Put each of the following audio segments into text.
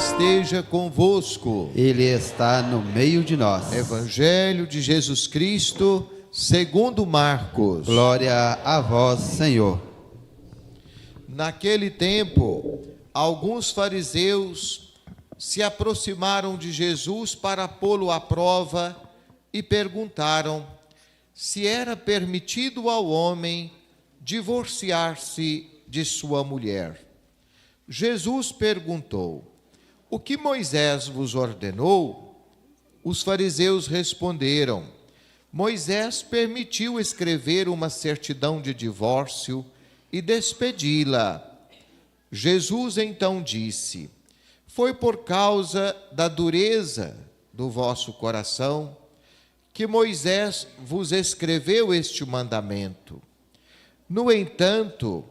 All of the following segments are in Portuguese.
esteja convosco. Ele está no meio de nós. Evangelho de Jesus Cristo, segundo Marcos. Glória a vós, Senhor. Naquele tempo, alguns fariseus se aproximaram de Jesus para pô-lo à prova e perguntaram se era permitido ao homem divorciar-se de sua mulher. Jesus perguntou: o que Moisés vos ordenou? Os fariseus responderam: Moisés permitiu escrever uma certidão de divórcio e despedi-la. Jesus então disse: foi por causa da dureza do vosso coração que Moisés vos escreveu este mandamento. No entanto,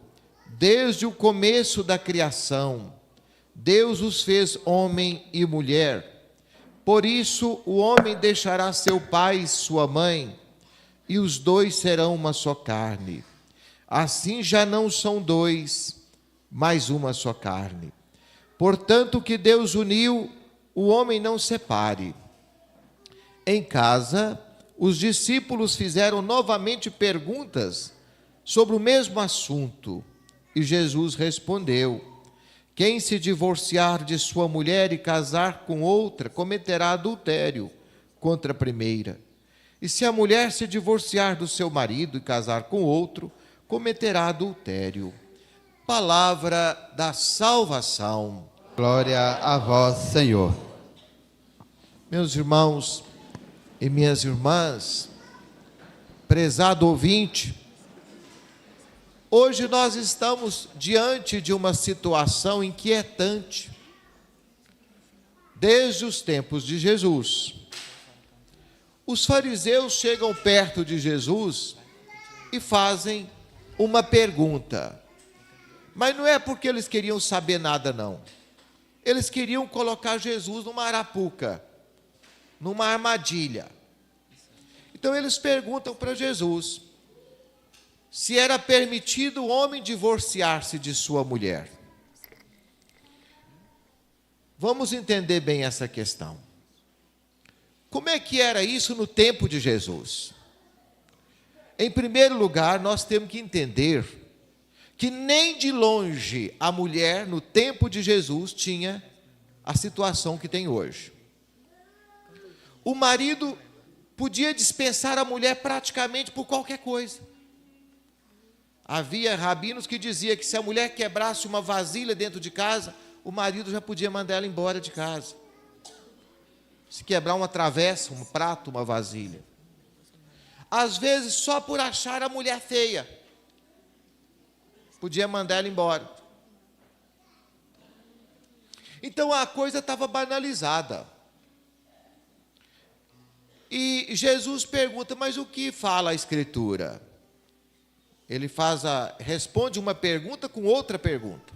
desde o começo da criação, Deus os fez homem e mulher. Por isso, o homem deixará seu pai e sua mãe, e os dois serão uma só carne. Assim já não são dois, mas uma só carne. Portanto, o que Deus uniu, o homem não separe. Em casa, os discípulos fizeram novamente perguntas sobre o mesmo assunto, e Jesus respondeu: quem se divorciar de sua mulher e casar com outra, cometerá adultério contra a primeira. E se a mulher se divorciar do seu marido e casar com outro, cometerá adultério. Palavra da salvação. Glória a vós, Senhor. Meus irmãos e minhas irmãs, prezado ouvinte, hoje nós estamos diante de uma situação inquietante. Desde os tempos de Jesus, os fariseus chegam perto de Jesus e fazem uma pergunta. Mas não é porque eles queriam saber nada, não. Eles queriam colocar Jesus numa arapuca, numa armadilha. Então eles perguntam para Jesus se era permitido o homem divorciar-se de sua mulher. Vamos entender bem essa questão. Como é que era isso no tempo de Jesus? Em primeiro lugar, nós temos que entender que nem de longe a mulher, no tempo de Jesus, tinha a situação que tem hoje. O marido podia dispensar a mulher praticamente por qualquer coisa. Havia rabinos que diziam que se a mulher quebrasse uma vasilha dentro de casa, o marido já podia mandar ela embora de casa. Se quebrar uma travessa, um prato, uma vasilha. Às vezes, só por achar a mulher feia, podia mandar ela embora. Então a coisa estava banalizada. E Jesus pergunta: mas o que fala a Escritura? Ele responde uma pergunta com outra pergunta.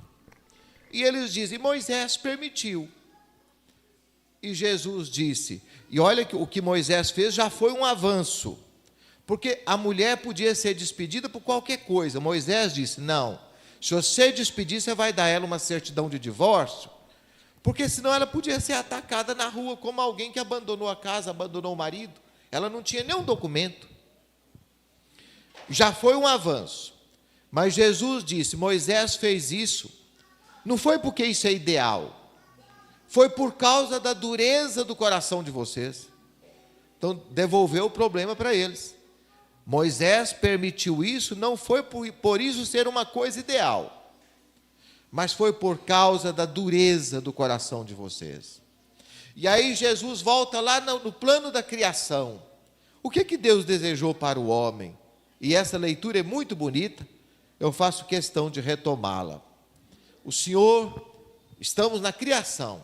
E eles dizem: Moisés permitiu. E Jesus disse, e olha que o que Moisés fez já foi um avanço, porque a mulher podia ser despedida por qualquer coisa. Moisés disse: não, se você despedir, você vai dar a ela uma certidão de divórcio, porque senão ela podia ser atacada na rua, como alguém que abandonou a casa, abandonou o marido. Ela não tinha nenhum documento. Já foi um avanço. Mas Jesus disse: Moisés fez isso, não foi porque isso é ideal, foi por causa da dureza do coração de vocês. Então devolveu o problema para eles. Moisés permitiu isso, não foi por isso ser uma coisa ideal, mas foi por causa da dureza do coração de vocês. E aí Jesus volta lá no plano da criação. O que Deus desejou para o homem? E essa leitura é muito bonita, eu faço questão de retomá-la. O Senhor, estamos na criação.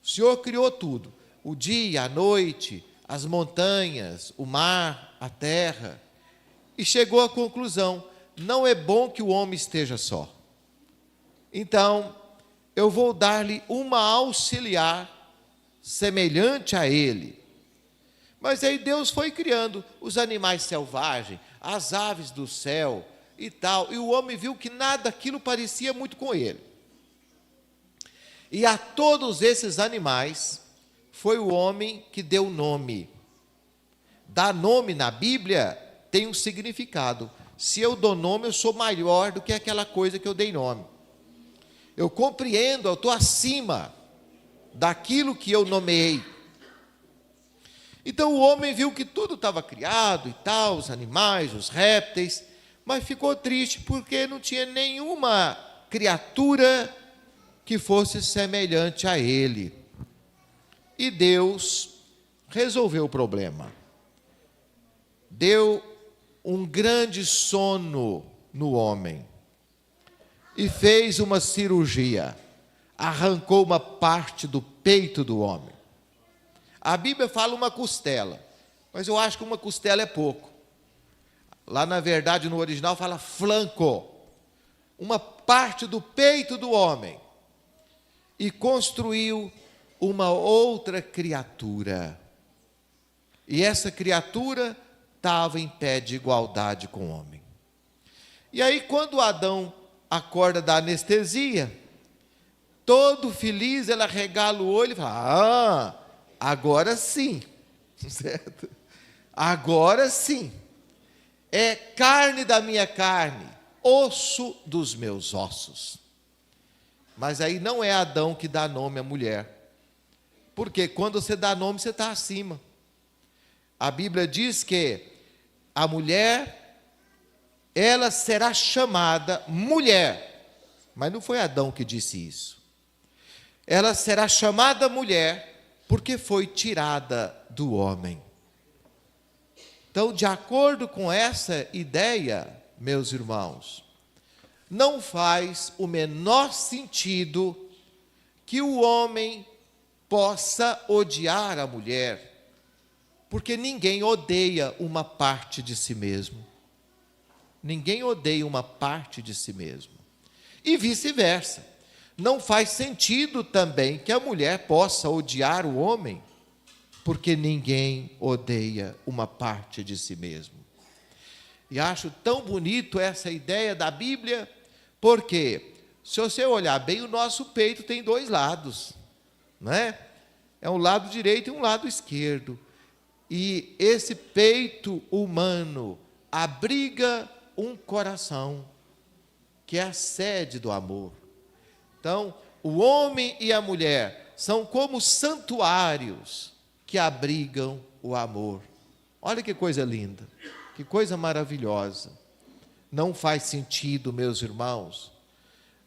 O Senhor criou tudo, o dia, a noite, as montanhas, o mar, a terra, e chegou à conclusão: não é bom que o homem esteja só. Então, eu vou dar-lhe uma auxiliar semelhante a ele. Mas aí Deus foi criando os animais selvagens, as aves do céu e tal, e o homem viu que nada daquilo parecia muito com ele. E a todos esses animais foi o homem que deu nome. Dar nome na Bíblia tem um significado. Se eu dou nome, eu sou maior do que aquela coisa que eu dei nome. Eu compreendo, eu estou acima daquilo que eu nomeei. Então o homem viu que tudo estava criado e tal, os animais, os répteis, mas ficou triste porque não tinha nenhuma criatura que fosse semelhante a ele. E Deus resolveu o problema. Deu um grande sono no homem e fez uma cirurgia, arrancou uma parte do peito do homem. A Bíblia fala uma costela, mas eu acho que uma costela é pouco. Lá, na verdade, no original fala flanco, uma parte do peito do homem, e construiu uma outra criatura. E essa criatura estava em pé de igualdade com o homem. E aí, quando Adão acorda da anestesia, todo feliz, ela regala o olho e fala: agora sim, certo? Agora sim, é carne da minha carne, osso dos meus ossos. Mas aí não é Adão que dá nome à mulher, porque quando você dá nome, você está acima. A Bíblia diz que a mulher, ela será chamada mulher, mas não foi Adão que disse isso. Ela será chamada mulher porque foi tirada do homem. Então, de acordo com essa ideia, meus irmãos, não faz o menor sentido que o homem possa odiar a mulher, porque ninguém odeia uma parte de si mesmo. Ninguém odeia uma parte de si mesmo. E vice-versa. Não faz sentido também que a mulher possa odiar o homem, porque ninguém odeia uma parte de si mesmo. E acho tão bonito essa ideia da Bíblia, porque se você olhar bem, o nosso peito tem dois lados, não é? É um lado direito e um lado esquerdo. E esse peito humano abriga um coração, que é a sede do amor. Então, o homem e a mulher são como santuários que abrigam o amor. Olha que coisa linda, que coisa maravilhosa. Não faz sentido, meus irmãos,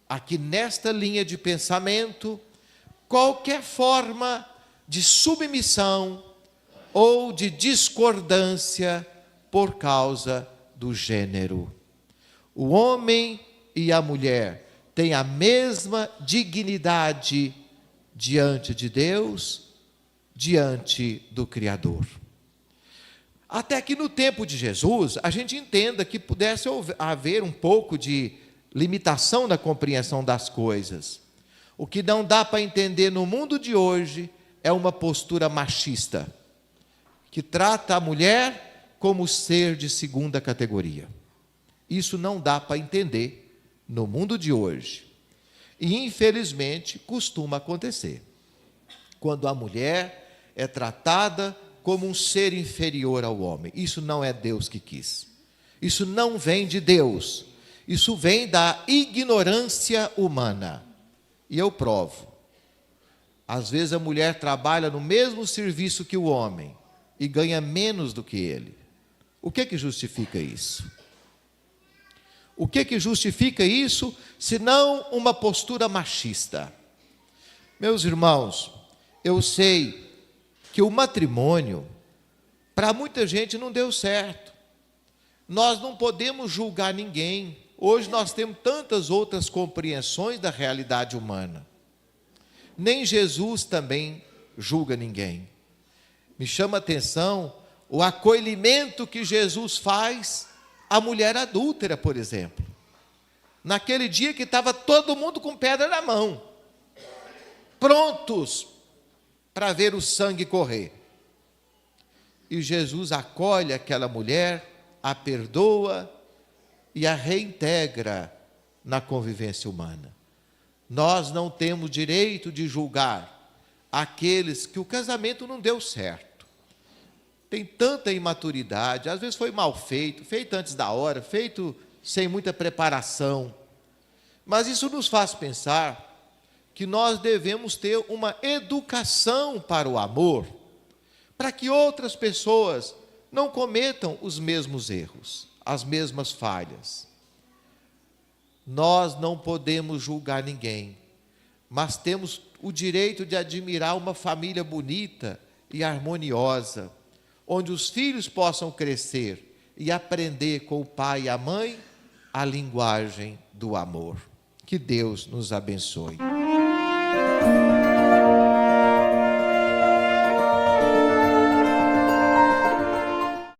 aqui nesta linha de pensamento, qualquer forma de submissão ou de discordância por causa do gênero. O homem e a mulher têm a mesma dignidade diante de Deus, diante do Criador. Até que no tempo de Jesus, a gente entenda que pudesse haver um pouco de limitação na compreensão das coisas. O que não dá para entender no mundo de hoje é uma postura machista, que trata a mulher como ser de segunda categoria. Isso não dá para entender no mundo de hoje. E, infelizmente, costuma acontecer. Quando a mulher é tratada como um ser inferior ao homem. Isso não é Deus que quis. Isso não vem de Deus. Isso vem da ignorância humana. E eu provo. Às vezes a mulher trabalha no mesmo serviço que o homem e ganha menos do que ele. O que justifica isso? O que justifica isso, senão uma postura machista? Meus irmãos, eu sei que o matrimônio, para muita gente, não deu certo. Nós não podemos julgar ninguém. Hoje nós temos tantas outras compreensões da realidade humana. Nem Jesus também julga ninguém. Me chama a atenção o acolhimento que Jesus faz à mulher adúltera, por exemplo. Naquele dia que estava todo mundo com pedra na mão, prontos para ver o sangue correr. E Jesus acolhe aquela mulher, a perdoa e a reintegra na convivência humana. Nós não temos direito de julgar aqueles que o casamento não deu certo. Tem tanta imaturidade, às vezes foi mal feito, feito antes da hora, feito sem muita preparação. Mas isso nos faz pensar que nós devemos ter uma educação para o amor, para que outras pessoas não cometam os mesmos erros, as mesmas falhas. Nós não podemos julgar ninguém, mas temos o direito de admirar uma família bonita e harmoniosa, onde os filhos possam crescer e aprender com o pai e a mãe a linguagem do amor. Que Deus nos abençoe.